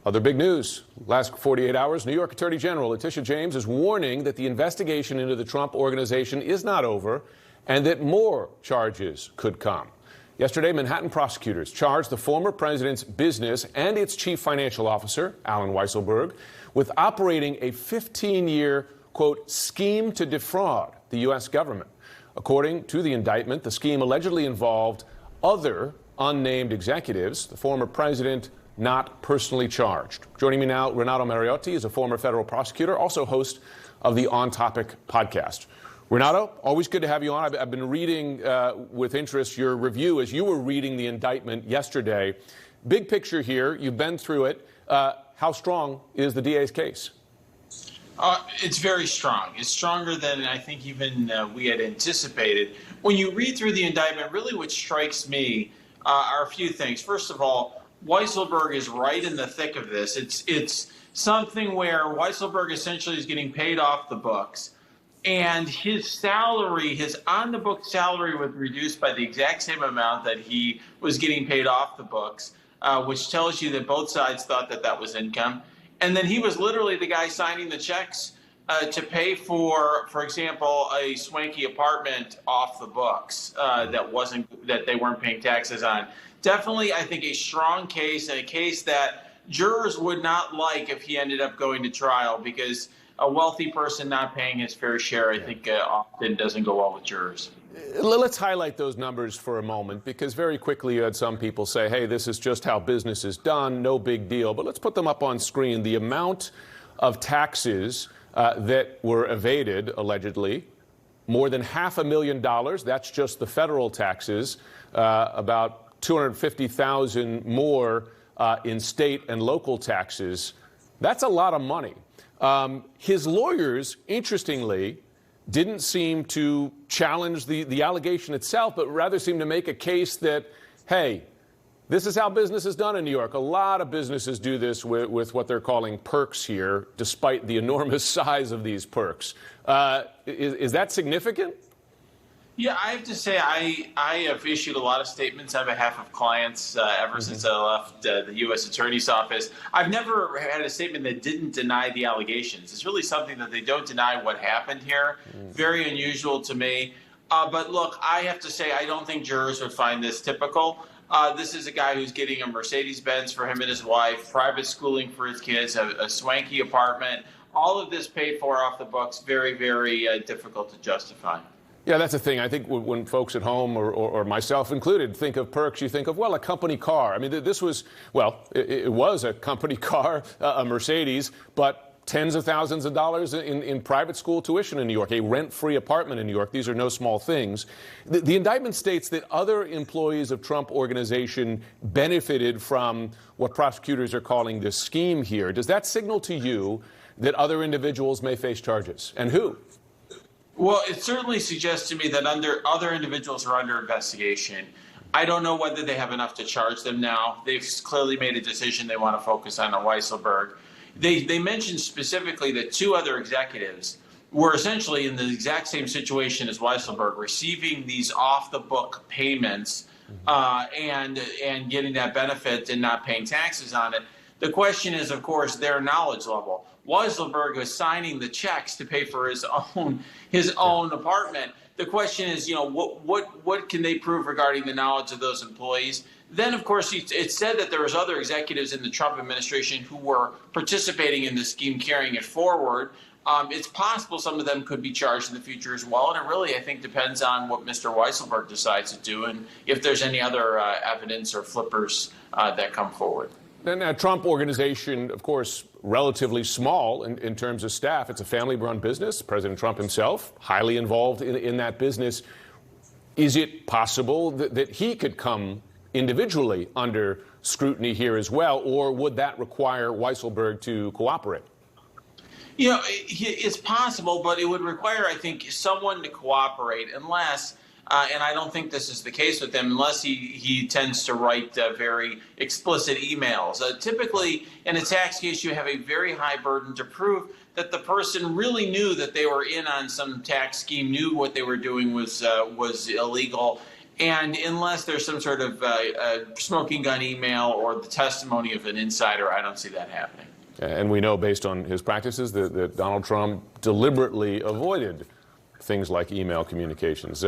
Other big news. Last 48 hours, New York Attorney General Letitia James is warning that the investigation into the Trump Organization is not over and that more charges could come. Yesterday, Manhattan prosecutors charged the former president's business and its chief financial officer, Alan Weisselberg, with operating a 15-year, quote, scheme to defraud the U.S. government. According to the indictment, the scheme allegedly involved other unnamed executives, the former president not personally charged. Joining me now, Renato Mariotti is a former federal prosecutor, also host of the On Topic podcast. Renato, always good to have you on. I've been reading with interest your review as you were reading the indictment yesterday. Big picture here, you've been through it. How strong is the DA's case? It's very strong. It's stronger than I think even we had anticipated. When you read through the indictment, really what strikes me are a few things. First of all, Weisselberg is right in the thick of this. It's something where Weisselberg essentially is getting paid off the books, and his salary, his on-the-book salary, was reduced by the exact same amount that he was getting paid off the books, which tells you that both sides thought that that was income. And then he was literally the guy signing the checks to pay for example, a swanky apartment off the books that they weren't paying taxes on. Definitely, I think, a strong case, and a case that jurors would not like if he ended up going to trial, because a wealthy person not paying his fair share, I think, often doesn't go well with jurors. Let's highlight those numbers for a moment, because very quickly you had some people say, hey, this is just how business is done, no big deal. But let's put them up on screen. The amount of taxes that were evaded, allegedly, more than $500,000. That's just the federal taxes, about $250,000 more in state and local taxes. That's a lot of money. His lawyers, interestingly, didn't seem to challenge the allegation itself, but rather seemed to make a case that, hey, this is how business is done in New York. A lot of businesses do this with what they're calling perks here, despite the enormous size of these perks. Is that significant? Yeah, I have to say I have issued a lot of statements on behalf of clients ever since I left the U.S. Attorney's Office. I've never had a statement that didn't deny the allegations. It's really something that they don't deny what happened here. Very unusual to me. But look, I have to say I don't think jurors would find this typical. This is a guy who's getting a Mercedes-Benz for him and his wife, private schooling for his kids, a swanky apartment. All of this paid for off the books. Very, very difficult to justify. Yeah, that's the thing. I think when folks at home, or myself included, think of perks, you think of, well, a company car. I mean, this was, well, it was a company car, a Mercedes, but tens of thousands of dollars in private school tuition in New York, a rent-free apartment in New York. These are no small things. The indictment states that other employees of Trump Organization benefited from what prosecutors are calling this scheme here. Does that signal to you that other individuals may face charges? And who? Well, it certainly suggests to me that other individuals are under investigation. I don't know whether they have enough to charge them now. They've clearly made a decision they want to focus on Weisselberg. They mentioned specifically that two other executives were essentially in the exact same situation as Weisselberg, receiving these off-the-book payments and getting that benefit and not paying taxes on it. The question is, of course, their knowledge level. Weisselberg was signing the checks to pay for his own apartment. The question is, what can they prove regarding the knowledge of those employees? Then, of course, it said that there was other executives in the Trump administration who were participating in the scheme, carrying it forward. It's possible some of them could be charged in the future as well. And it really, I think, depends on what Mr. Weisselberg decides to do and if there's any other evidence or flippers that come forward. Now, Trump Organization, of course, relatively small in terms of staff. It's a family-run business. President Trump himself, highly involved in that business. Is it possible that he could come individually under scrutiny here as well, or would that require Weisselberg to cooperate? It's possible, but it would require, I think, someone to cooperate unless and I don't think this is the case with him, unless he tends to write very explicit emails. Typically, in a tax case, you have a very high burden to prove that the person really knew that they were in on some tax scheme, knew what they were doing was illegal. And unless there's some sort of smoking gun email or the testimony of an insider, I don't see that happening. And we know, based on his practices, that Donald Trump deliberately avoided things like email communications.